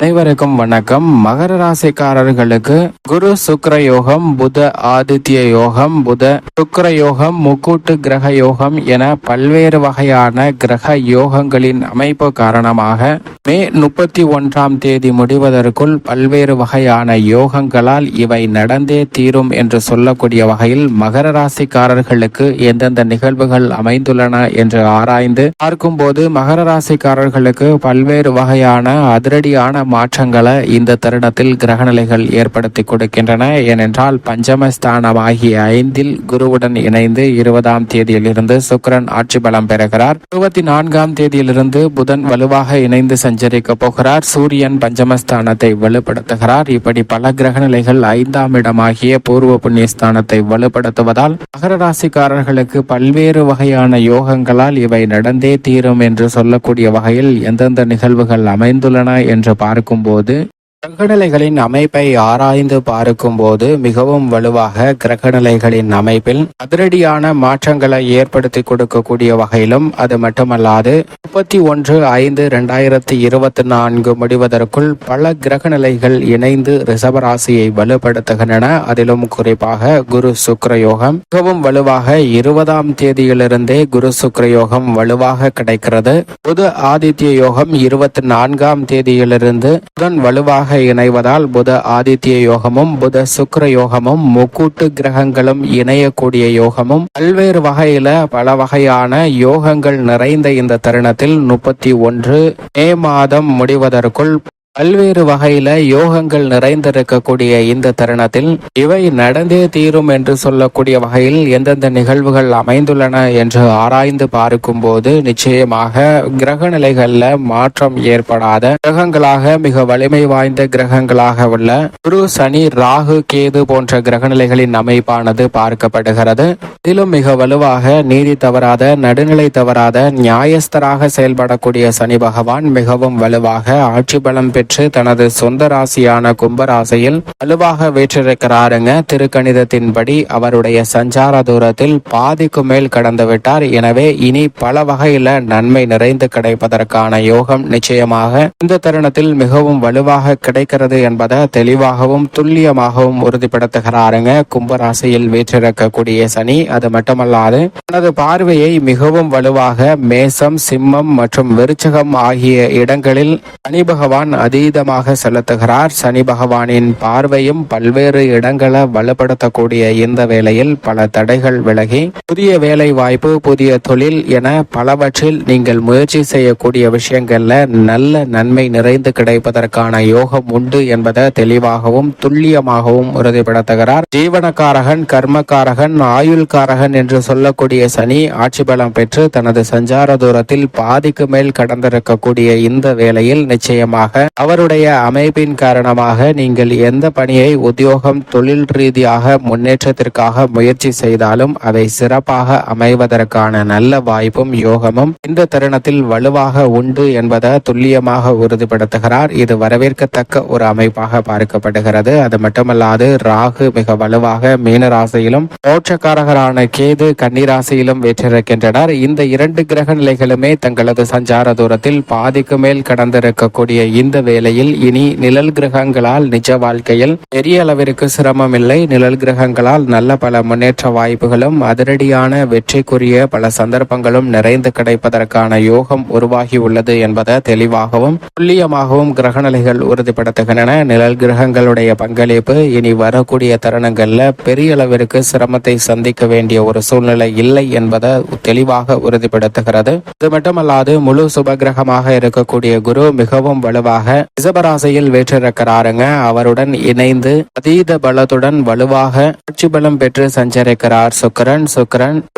அனைவருக்கும் வணக்கம். மகர ராசிக்காரர்களுக்கு குரு சுக்கிர யோகம், புத ஆதித்ய யோகம், புத சுக்கிர யோகம், முக்கூட்டு கிரக யோகம் என பல்வேறு வகையான கிரக யோகங்களின் அமைப்பு காரணமாக மே 31ஆம் தேதி முடிவதற்குள் பல்வேறு வகையான யோகங்களால் இவை நடந்தே தீரும் என்று சொல்லக்கூடிய வகையில் மகர ராசிக்காரர்களுக்கு எந்தெந்த நிகழ்வுகள் அமைந்துள்ளன என்று ஆராய்ந்து பார்க்கும்போது மகர ராசிக்காரர்களுக்கு பல்வேறு வகையான அதிரடியான மாற்றங்களை இந்த தருணத்தில் கிரகநிலைகள் ஏற்படுத்தி கொடுக்கின்றன. ஏனென்றால் பஞ்சமஸ்தானமாகிய 5இல் குருவுடன் இணைந்து 20ஆம் தேதியிலிருந்து சுக்கிரன் ஆட்சி பலம் பெறுகிறார். 24ஆம் தேதியிலிருந்து புதன் வலுவாக இணைந்து சஞ்சரிக்க போகிறார். சூரியன் பஞ்சமஸ்தானத்தை வலுப்படுத்துகிறார். இப்படி பல கிரகநிலைகள் 5ஆம் இடமாகிய பூர்வ புண்ணியஸ்தானத்தை வலுப்படுத்துவதால் மகர ராசிக்காரர்களுக்கு பல்வேறு வகையான யோகங்களால் இவை நடந்தே தீரும் என்று சொல்லக்கூடிய வகையில் எந்தெந்த நிகழ்வுகள் அமைந்துள்ளன என்று பார்க்கும்போது கிரகநிலைகளின் அமைப்பை ஆராய்ந்து பார்க்கும்போது மிகவும் வலுவாக கிரகநிலைகளின் அமைப்பில் அதிரடியான மாற்றங்களை ஏற்படுத்தி கொடுக்கக்கூடிய வகையிலும், அது மட்டுமல்லாது 31/5/2024 முடிவதற்குள் பல கிரகநிலைகள் இணைந்து ரிஷபராசியை வலுப்படுத்துகின்றன. அதிலும் குறிப்பாக குரு சுக்கிர யோகம் மிகவும் வலுவாக 20ஆம் தேதியிலிருந்தே குரு சுக்கிர யோகம் வலுவாக கிடைக்கிறது. புத ஆதித்ய யோகம் 24ஆம் தேதியிலிருந்து புதன் வலுவாக இணைவதால் புத ஆதித்ய யோகமும் புத சுக்கிர யோகமும் முக்கூட்டு கிரகங்களும் இணையக்கூடிய யோகமும் பல்வேறு வகையில பல வகையான யோகங்கள் நிறைந்த இந்த தருணத்தில் 31 மே மாதம் முடிவதற்குள் பல்வேறு வகையில யோகங்கள் நிறைந்திருக்கக்கூடிய இந்த தருணத்தில் இவை நடந்தே தீரும் என்று சொல்லக்கூடிய வகையில் எந்தெந்த நிகழ்வுகள் அமைந்துள்ளன என்று ஆராய்ந்து பார்க்கும் போது நிச்சயமாக கிரக நிலைகள்ல மாற்றம் ஏற்படாத கிரகங்களாக மிக வலிமை வாய்ந்த கிரகங்களாக உள்ள குரு, சனி, ராகு, கேது போன்ற கிரகநிலைகளின் அமைப்பானது பார்க்கப்படுகிறது. இதிலும் மிக வலுவாக நீதி தவறாத, நடுநிலை தவறாத, நியாயஸ்தராக செயல்படக்கூடிய சனி பகவான் மிகவும் வலுவாக ஆட்சி பலம் தனது சொந்த ராசியான கும்பராசியில் வலுவாக வீற்றிருக்கிறாருங்க. திருக்கணிதத்தின்படி அவருடைய சஞ்சார தூரத்தில் பாதிக்கு மேல் கடந்து விட்டார். எனவே இனி பல வகையில நன்மை நிறைந்து கிடைப்பதற்கான யோகம் நிச்சயமாக இந்த தருணத்தில் மிகவும் வலுவாக கிடைக்கிறது என்பதை தெளிவாகவும் துல்லியமாகவும் உறுதிப்படுத்துகிறாருங்க கும்பராசியில் வீற்றிருக்கக்கூடிய சனி. அது மட்டுமல்லாது தனது பார்வையை மிகவும் வலுவாக மேசம், சிம்மம் மற்றும் விருச்சகம் ஆகிய இடங்களில் சனி பகவான் அதீதமாக செலுத்துகிறார். சனி பகவானின் பார்வையும் பல்வேறு இடங்களை வலுப்படுத்தக்கூடிய இந்த வேளையில் பல தடைகள் விலகி புதிய வேலை வாய்ப்பு, புதிய தொழில் என பலவற்றில் நீங்கள் முயற்சி செய்யக்கூடிய விஷயங்கள்ல நல்ல நன்மை நிறைந்து கிடைப்பதற்கான யோகம் உண்டு என்பதை தெளிவாகவும் துல்லியமாகவும் உறுதிப்படுத்துகிறார். ஜீவனக்காரகன், கர்மக்காரகன், ஆயுள்காரகன் என்று சொல்லக்கூடிய சனி ஆட்சி பலம் பெற்று தனது சஞ்சார தூரத்தில் பாதிக்கு மேல் கடந்திருக்கக்கூடிய இந்த வேளையில் நிச்சயமாக அவருடைய அமைப்பின் காரணமாக நீங்கள் எந்த பணியை, உத்தியோகம், தொழில் ரீதியாக முன்னேற்றத்திற்காக முயற்சி செய்தாலும் அவை சிறப்பாக அமைவதற்கான நல்ல வாய்ப்பும் யோகமும் இந்த தருணத்தில் வலுவாக உண்டு என்பதை துல்லியமாக உறுதிப்படுத்துகிறார். இது வரவேற்கத்தக்க ஒரு அமைப்பாக பார்க்கப்படுகிறது. அது மட்டுமல்லாது ராகு மிக வலுவாக மீனராசியிலும், மோட்சக்காரகரான கேது கன்னிராசியிலும் வீற்றிருக்கின்றனர். இந்த 2 கிரக நிலைகளுமே தங்களது சஞ்சார தூரத்தில் பாதிக்கு மேல் கடந்திருக்கக்கூடிய இந்த வேளையில் இனி நிழல் கிரகங்களால் நிஜ வாழ்க்கையில் பெரிய அளவிற்கு சிரமம் இல்லை. நிழல் கிரகங்களால் நல்ல பல முன்னேற்ற வாய்ப்புகளும் அதிரடியான வெற்றிக்குரிய பல சந்தர்ப்பங்களும் நிறைந்து கிடைப்பதற்கான யோகம் உருவாகி உள்ளது என்பதை தெளிவாகவும் துல்லியமாகவும் கிரகநிலைகள் உறுதிப்படுத்துகின்றன. நிழல் கிரகங்களுடைய பங்களிப்பு இனி வரக்கூடிய தருணங்கள்ல பெரிய அளவிற்கு சிரமத்தை சந்திக்க வேண்டிய ஒரு சூழ்நிலை இல்லை என்பதை தெளிவாக உறுதிப்படுத்துகிறது. இது மட்டுமல்லாது முழு சுபகிரகமாக இருக்கக்கூடிய குரு மிகவும் வலுவாக ரிஷபராசியில் வீற்றிருக்கிறாருங்க. அவருடன் இணைந்து அதீத பலத்துடன் வலுவாக ஆட்சி பலம் பெற்று சஞ்சரிக்கிறார் சுக்கிரன்.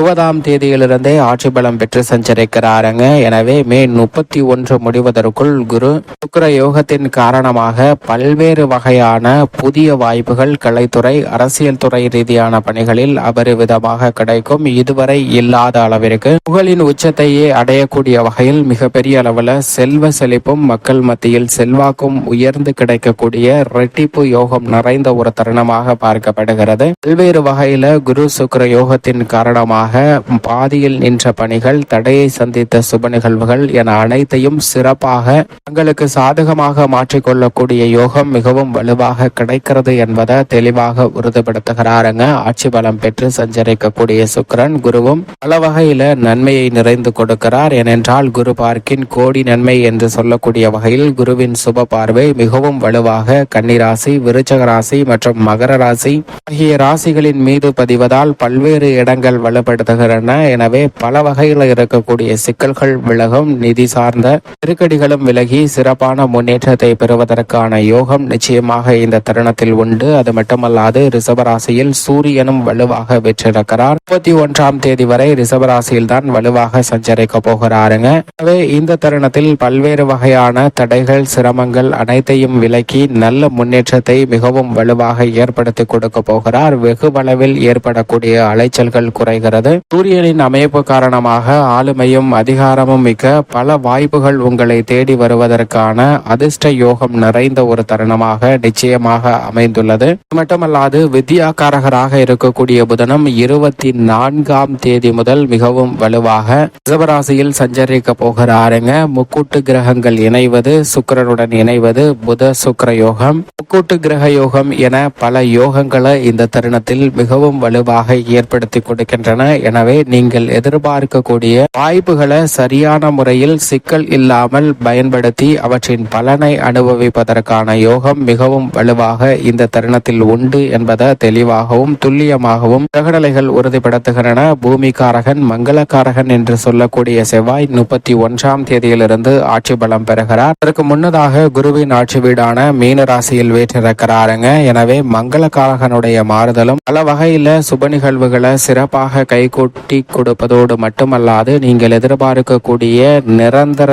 20ஆம் தேதியிலிருந்தே ஆட்சி பலம் பெற்று சஞ்சரிக்கிறாருங்க. எனவே மே 31 முடிவதற்குள் குரு சுக்கிர யோகத்தின் காரணமாக பல்வேறு வகையான புதிய வாய்ப்புகள் கலைத்துறை, அரசியல் துறை ரீதியான பணிகளில் அபரிவிதமாக கிடைக்கும். இதுவரை இல்லாத அளவிற்கு புகழின் உச்சத்தையே அடையக்கூடிய வகையில் மிகப்பெரிய அளவில் செல்வ செழிப்பும் மக்கள் மத்தியில் செல்வாக்கும் உயர்ந்து கிடைக்கக்கூடிய இரட்டிப்பு யோகம் நிறைந்த ஒரு தருணமாக பார்க்கப்படுகிறது. பல்வேறு வகையில குரு சுக்கிர யோகத்தின் காரணமாக பாதியில் நின்ற பணிகள், தடையை சந்தித்த சுப நிகழ்வுகள் என அனைத்தையும் சிறப்பாக தங்களுக்கு சாதகமாக மாற்றிக்கொள்ளக்கூடிய யோகம் மிகவும் வலுவாக கிடைக்கிறது என்பதை தெளிவாக உறுதிப்படுத்துகிறாருங்க. ஆட்சி பலம் பெற்று சஞ்சரிக்கக்கூடிய சுக்கிரன் குருவும் பல வகையில நன்மையை நிறைந்து கொடுக்கிறார். ஏனென்றால் குரு பார்க்கின் கோடி நன்மை என்று சொல்லக்கூடிய வகையில் குருவின் சுப பார்வை மிகவும் வலுவாக கன்னிராசி, விருச்சக ராசி மற்றும் மகர ராசி ஆகிய ராசிகளின் மீது பதிவதால் பல்வேறு இடங்கள் வலுப்படுத்துகின்றன. எனவே பல வகையில் இருக்கக்கூடிய சிக்கல்கள் விலகும், நிதி சார்ந்த நெருக்கடிகளும் விலகி சிறப்பான முன்னேற்றத்தை பெறுவதற்கான யோகம் நிச்சயமாக இந்த தருணத்தில் உண்டு. அது மட்டுமல்லாது ரிஷபராசியில் சூரியனும் வலுவாக வெற்றிருக்கிறார். 31ஆம் தேதி வரை ரிஷபராசியில் தான் வலுவாக சஞ்சரிக்க போகிறாருங்க. எனவே இந்த தருணத்தில் பல்வேறு வகையான தடைகள், சிரமங்கள் அனைத்தையும் விலக்கி நல்ல முன்னேற்றத்தை மிகவும் வலுவாக ஏற்படுத்தி கொடுக்க போகிறார். வெகு அளவில் ஏற்படக்கூடிய அலைச்சல்கள் குறைகிறது. சூரியனின் அமைப்பு காரணமாக ஆளுமையும் அதிகாரமும் மிக்க பல வாய்ப்புகள் உங்களை தேடி வருவதற்கான அதிர்ஷ்ட யோகம் நிறைந்த ஒரு தருணமாக நிச்சயமாக அமைந்துள்ளது. மட்டுமல்லாது வித்யாகாரகராக இருக்கக்கூடிய புதனும் 24ஆம் தேதி முதல் மிகவும் வலுவாக ரிஷபராசியில் சஞ்சரிக்க போகிறாருங்க. முக்கூட்டு கிரகங்கள் இணைவது, சுக்கிரனுடன் இணைவது புத சுக்கிர யோகம், முக்கூட்டு கிரக யோகம் என பல யோகங்களை இந்த தருணத்தில் மிகவும் வலுவாக ஏற்படுத்தி கொடுக்கின்றன. எனவே நீங்கள் எதிர்பார்க்கக்கூடிய வாய்ப்புகளை சரியான முறையில் சிக்கல் இல்லாமல் பயன்படுத்தி அவற்றின் பலனை அனுபவிப்பதற்கான யோகம் மிகவும் வலுவாக இந்த தருணத்தில் உண்டு என்பதை தெளிவாகவும் துல்லியமாகவும் கிரகநிலைகள் உறுதிப்படுத்துகின்றன. பூமிகாரகன், மங்களகாரகன் என்று சொல்லக்கூடிய செவ்வாய் 31ஆம் தேதியிலிருந்து ஆட்சி பலம் பெறுகிறார். அதற்கு முன்னதாக குருவின் ஆட்சி வீடான மீன ராசியில் வீற்றிருக்கிறாருங்க. எனவே மங்களகாரகனுடைய மாறுதலும் பல வகையில சுப நிகழ்வுகளை சிறப்பாக கைகூட்டி கொடுப்பதோடு மட்டுமல்லாது நீங்கள் எதிர்பார்க்கக்கூடிய நிரந்தர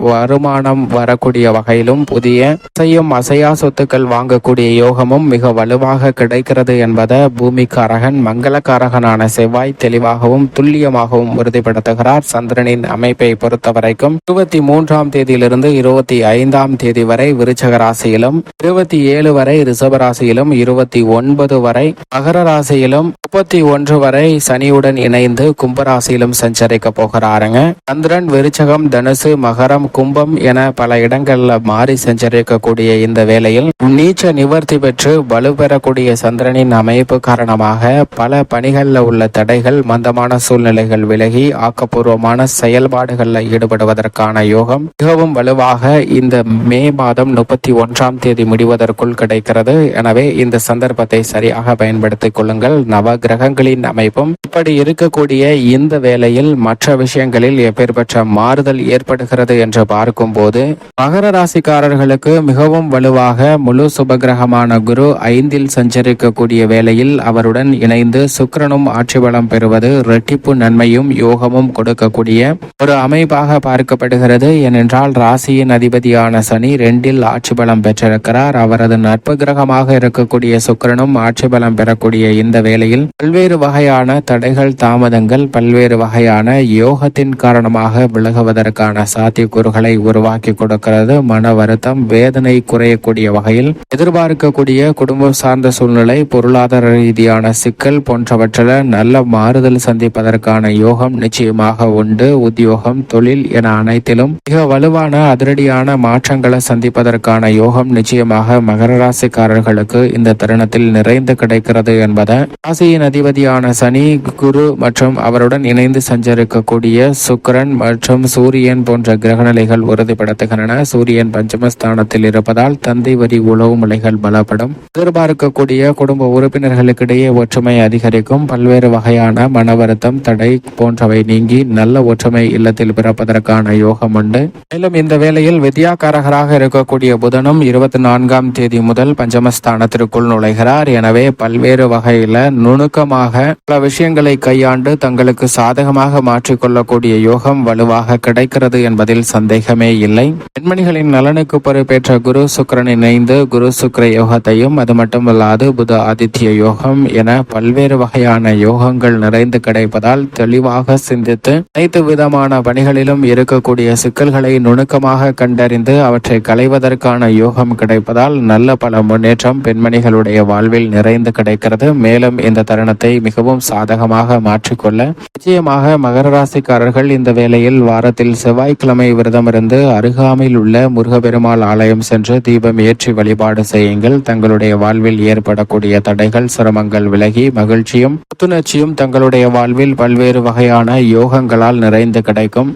வருமானம் வரக்கூடிய வகையிலும் புதிய செய்யும் அசையா சொத்துக்கள் வாங்கக்கூடிய யோகமும் மிக வலுவாக கிடைக்கிறது என்பதை பூமிக்காரகன், மங்களக்காரகனான செவ்வாய் தெளிவாகவும் துல்லியமாகவும் உறுதிப்படுத்துகிறார். சந்திரனின் அமைப்பை பொறுத்தவரைக்கும் 23ஆம் தேதியிலிருந்து 25ஆம் தேதி வரை விருச்சக ராசியிலும், 27 வரை ரிஷப ராசியிலும், 29 வரை மகர ராசியிலும், 31 வரை சனியுடன் இணைந்து கும்பராசியிலும் சஞ்சரிக்க போகிறாருங்க. சந்திரன் விருச்சகம், தனுசு, மகரம், கும்பம் என பல இடங்கள்ல மாறி சஞ்சரிக்கக்கூடிய இந்த வேளையில் நீச்ச நிவர்த்தி பெற்று வலுப்பெறக்கூடிய சந்திரனின் அமைப்பு காரணமாக பல பணிகள்ல உள்ள தடைகள், மந்தமான சூழ்நிலைகள் விலகி ஆக்கப்பூர்வமான செயல்பாடுகளில் ஈடுபடுவதற்கான யோகம் மிகவும் வலுவாக இந்த மே மாதம் 31ஆம் தேதி முடிவதற்குள் கிடைக்கிறது. எனவே இந்த சந்தர்ப்பத்தை சரியாக பயன்படுத்திக் கொள்ளுங்கள். நவ கிரகங்களின் அமைப்பும் இப்படி இருக்கக்கூடிய இந்த வேளையில் மற்ற விஷயங்களில் எப்பேற்பட்ட மாறுதல் ஏற்படுகிறது என்று பார்க்கும் போது மகர ராசிக்காரர்களுக்கு மிகவும் வலுவாக முழு சுபகிரகமான குரு 5இல் சஞ்சரிக்கக்கூடிய வேளையில் அவருடன் இணைந்து சுக்கிரனும் ஆட்சி பலம் பெறுவது இரட்டிப்பு நன்மையும் யோகமும் கொடுக்கக்கூடிய ஒரு அமைப்பாக பார்க்கப்படுகிறது. ஏனென்றால் ராசியின் அதிபதியான சனி 2இல் ஆட்சி பலம் பெற்றிருக்கிறார். அவரது நட்பு கிரகமாக இருக்கக்கூடிய சுக்கிரனும் ஆட்சி பலம் பெறக்கூடிய இந்த வேளையில் பல்வேறு வகையான தடைகள், தாமதங்கள் பல்வேறு வகையான யோகத்தின் காரணமாக விலகுவதற்கான சாத்தியக்கூறுகளை உருவாக்கி கொடுக்கிறது. மன வருத்தம், வேதனை குறையக்கூடிய வகையில் எதிர்பார்க்கக்கூடிய குடும்பம் சார்ந்த சூழ்நிலை, பொருளாதார ரீதியான சிக்கல் போன்றவற்றில் நல்ல மாறுதல் சந்திப்பதற்கான யோகம் நிச்சயமாக உண்டு. உத்தியோகம், தொழில் என அனைத்திலும் மிக வலுவான அதிரடியான மாற்றங்களை சந்திப்பதற்கான யோகம் நிச்சயமாக மகர ராசிக்காரர்களுக்கு இந்த தருணத்தில் நிறைந்து கிடைக்கிறது என்பதை ராசியின் அதிபதியான சனி, குரு மற்றும் அவருடன் இணைந்து சஞ்சரிக்கக்கூடிய சுக்கிரன் மற்றும் சூரியன் போன்ற கிரகநிலைகள் உறுதிப்படுத்துகின்றன. சூரியன் பஞ்சமஸ்தானத்தில் இருப்பதால் தந்தை வரி உளவு முலைகள் பலப்படும். எதிர்பார்க்கக்கூடிய குடும்ப உறுப்பினர்களுக்கிடையே ஒற்றுமை அதிகரிக்கும். பல்வேறு வகையான மன வருத்தம், தடை போன்றவை நீங்கி நல்ல ஒற்றுமை இல்லத்தில் பிறப்பதற்கான யோகம் உண்டு. மேலும் இந்த வேளையில் வித்யாகாரகராக இருக்கக்கூடிய புதனும் 24ஆம் தேதி முதல் பஞ்சமஸ்தானத்திற்குள் நுழைகிறார். எனவே பல்வேறு வகையில நுணுக்கமாக பல விஷயங்களை கையாண்டு தங்களுக்கு சாதகமாக மாற்றிக்கொள்ளக்கூடிய யோகம் வலுவாக கிடைக்கிறது என்பதில் சந்தேகமே இல்லை. பெண்மணிகளின் நலனுக்கு பொறுப்பேற்ற குரு சுக்கிரன் இணைந்து குரு சுக்கிர யோகத்தையும், அது மட்டுமல்லாது புத ஆதித்ய யோகம் என பல்வேறு வகையான யோகங்கள் நிறைந்து கிடைப்பதால் தெளிவாக சிந்தித்து அனைத்து விதமான பணிகளிலும் இருக்கக்கூடிய சிக்கல்களை நுணுக்கமாக கண்டறிந்து அவற்றை களைவதற்கான யோகம் கிடைப்பதால் நல்ல பல முன்னேற்றம் பெண்மணிகளுடைய வாழ்வில் நிறைந்து கிடைக்கிறது. மேலும் இந்த தருணத்தை மிகவும் சாதகமாக மாற்றிக்கொள்ள நிச்சயமாக மகர ராசிக்காரர்கள் இந்த வேளையில் வாரத்தில் செவ்வாய்க்கிழமை விரதமிருந்து அருகாமையில் உள்ள முருகப்பெருமாள் ஆலயம் சென்று தீபம் ஏற்றி வழிபாடு செய்யுங்கள். தங்களுடைய வாழ்வில் ஏற்படக்கூடிய தடைகள் சிரமங்கள் விலகி மகிழ்ச்சியும் புத்துணர்ச்சியும் தங்களுடைய வாழ்வில் பல்வேறு வகையான யோகங்களால் நிறைந்து கிடைக்கும்.